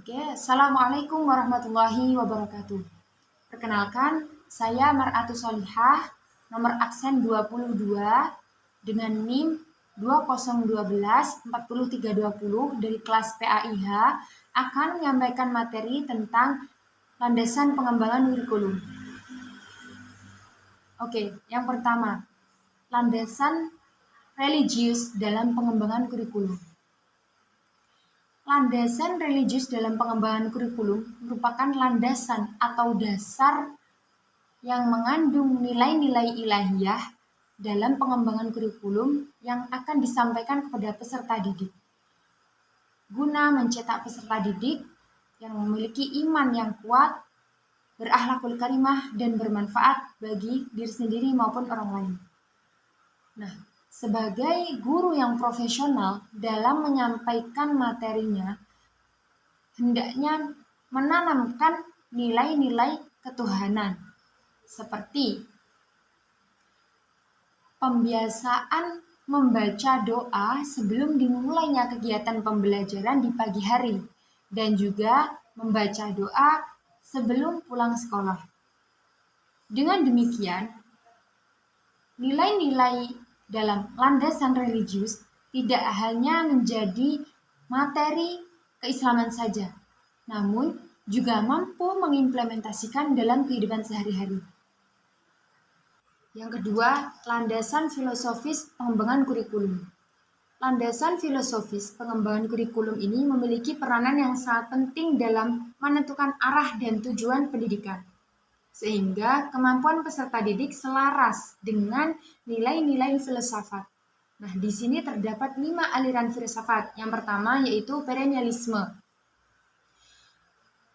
Oke, Assalamualaikum warahmatullahi wabarakatuh. Perkenalkan, saya Mar'atu Solihah, nomor absen 22 dengan NIM 2012-40320 dari kelas PAIH akan menyampaikan materi tentang landasan pengembangan kurikulum. Oke, yang pertama, landasan religius dalam pengembangan kurikulum. Landasan religius dalam pengembangan kurikulum merupakan landasan atau dasar yang mengandung nilai-nilai ilahiyah dalam pengembangan kurikulum yang akan disampaikan kepada peserta didik. Guna mencetak peserta didik yang memiliki iman yang kuat, berakhlakul karimah, dan bermanfaat bagi diri sendiri maupun orang lain. Nah, sebagai guru yang profesional dalam menyampaikan materinya, hendaknya menanamkan nilai-nilai ketuhanan, seperti pembiasaan membaca doa sebelum dimulainya kegiatan pembelajaran di pagi hari, dan juga membaca doa sebelum pulang sekolah. Dengan demikian, nilai-nilai dalam landasan religius tidak hanya menjadi materi keislaman saja, namun juga mampu mengimplementasikan dalam kehidupan sehari-hari. Yang kedua, landasan filosofis pengembangan kurikulum. Landasan filosofis pengembangan kurikulum ini memiliki peranan yang sangat penting dalam menentukan arah dan tujuan pendidikan, sehingga kemampuan peserta didik selaras dengan nilai-nilai filsafat. Nah, di sini terdapat 5 aliran filsafat. Yang pertama yaitu perennialisme,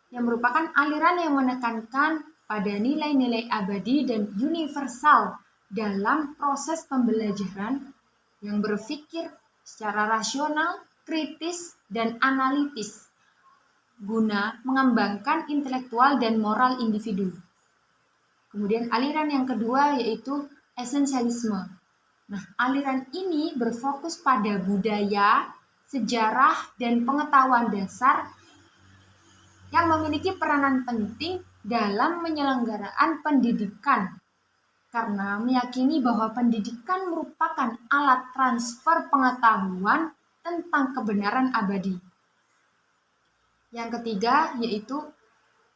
yang merupakan aliran yang menekankan pada nilai-nilai abadi dan universal dalam proses pembelajaran, yang berpikir secara rasional, kritis, dan analitis guna mengembangkan intelektual dan moral individu. Kemudian aliran yang kedua yaitu esensialisme. Nah, aliran ini berfokus pada budaya, sejarah, dan pengetahuan dasar yang memiliki peranan penting dalam penyelenggaraan pendidikan, karena meyakini bahwa pendidikan merupakan alat transfer pengetahuan tentang kebenaran abadi. Yang ketiga yaitu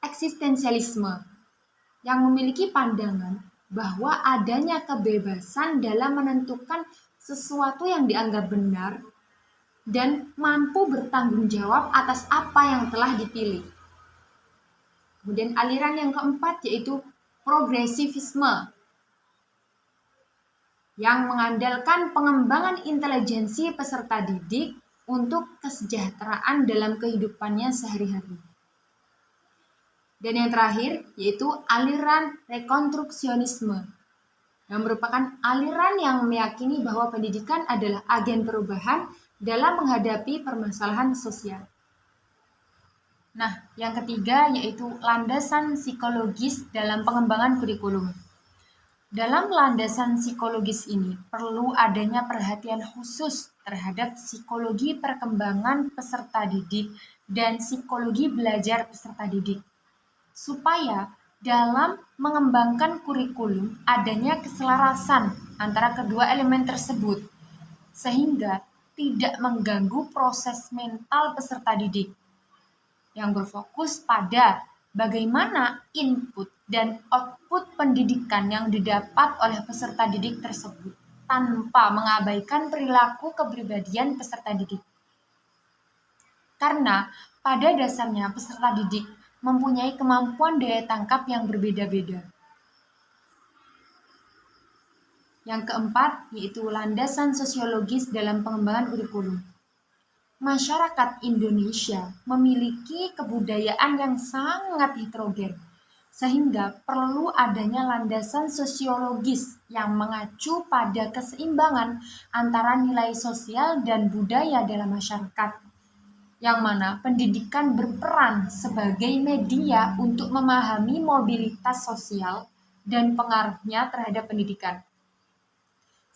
eksistensialisme, yang memiliki pandangan bahwa adanya kebebasan dalam menentukan sesuatu yang dianggap benar dan mampu bertanggung jawab atas apa yang telah dipilih. Kemudian aliran yang keempat yaitu progresivisme, yang mengandalkan pengembangan intelijensi peserta didik untuk kesejahteraan dalam kehidupannya sehari-hari. Dan yang terakhir yaitu aliran rekonstruksionisme, yang merupakan aliran yang meyakini bahwa pendidikan adalah agen perubahan dalam menghadapi permasalahan sosial. Nah, yang ketiga yaitu landasan psikologis dalam pengembangan kurikulum. Dalam landasan psikologis ini perlu adanya perhatian khusus terhadap psikologi perkembangan peserta didik dan psikologi belajar peserta didik, supaya dalam mengembangkan kurikulum adanya keselarasan antara kedua elemen tersebut, sehingga tidak mengganggu proses mental peserta didik, yang berfokus pada bagaimana input dan output pendidikan yang didapat oleh peserta didik tersebut tanpa mengabaikan perilaku kepribadian peserta didik. Karena pada dasarnya peserta didik mempunyai kemampuan daya tangkap yang berbeda-beda. Yang keempat yaitu landasan sosiologis dalam pengembangan kurikulum. Masyarakat Indonesia memiliki kebudayaan yang sangat heterogen, sehingga perlu adanya landasan sosiologis yang mengacu pada keseimbangan antara nilai sosial dan budaya dalam masyarakat, yang mana pendidikan berperan sebagai media untuk memahami mobilitas sosial dan pengaruhnya terhadap pendidikan,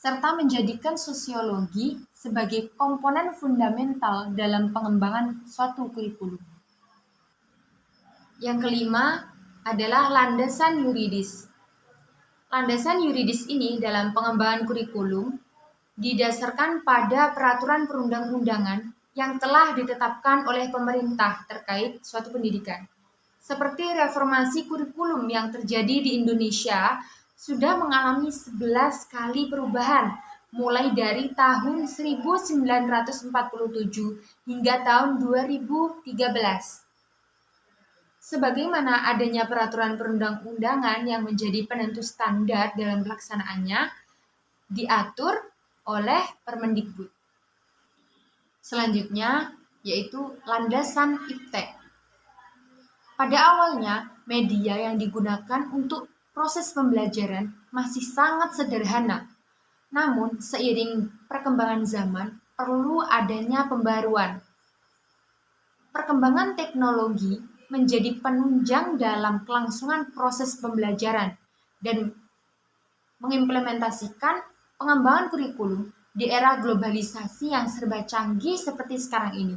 serta menjadikan sosiologi sebagai komponen fundamental dalam pengembangan suatu kurikulum. Yang kelima adalah landasan yuridis. Landasan yuridis ini dalam pengembangan kurikulum didasarkan pada peraturan perundang-undangan yang telah ditetapkan oleh pemerintah terkait suatu pendidikan. Seperti reformasi kurikulum yang terjadi di Indonesia sudah mengalami 11 kali perubahan mulai dari tahun 1947 hingga tahun 2013. Sebagaimana adanya peraturan perundang-undangan yang menjadi penentu standar dalam pelaksanaannya, diatur oleh Permendikbud. Selanjutnya, yaitu landasan IPTEK. Pada awalnya, media yang digunakan untuk proses pembelajaran masih sangat sederhana. Namun, seiring perkembangan zaman, perlu adanya pembaruan. Perkembangan teknologi menjadi penunjang dalam kelangsungan proses pembelajaran dan mengimplementasikan pengembangan kurikulum di era globalisasi yang serba canggih seperti sekarang ini,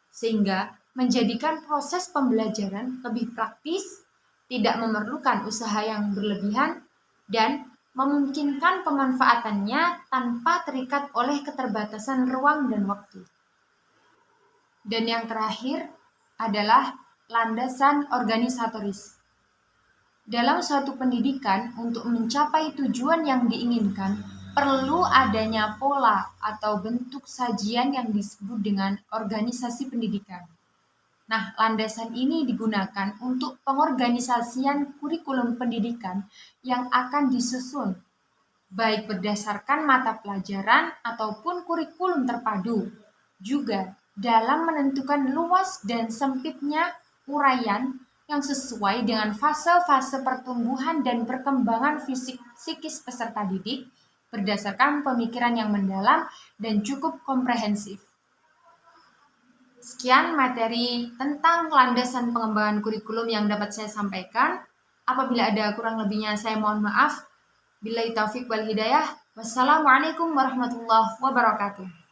sehingga menjadikan proses pembelajaran lebih praktis, tidak memerlukan usaha yang berlebihan, dan memungkinkan pemanfaatannya tanpa terikat oleh keterbatasan ruang dan waktu. Dan yang terakhir adalah landasan organisatoris. Dalam suatu pendidikan, untuk mencapai tujuan yang diinginkan, perlu adanya pola atau bentuk sajian yang disebut dengan organisasi pendidikan. Nah, landasan ini digunakan untuk pengorganisasian kurikulum pendidikan yang akan disusun, baik berdasarkan mata pelajaran ataupun kurikulum terpadu. Juga dalam menentukan luas dan sempitnya uraian yang sesuai dengan fase-fase pertumbuhan dan perkembangan fisik psikis peserta didik berdasarkan pemikiran yang mendalam dan cukup komprehensif. Sekian materi tentang landasan pengembangan kurikulum yang dapat saya sampaikan. Apabila ada kurang lebihnya saya mohon maaf. Billahi taufik wal hidayah. Wassalamualaikum warahmatullahi wabarakatuh.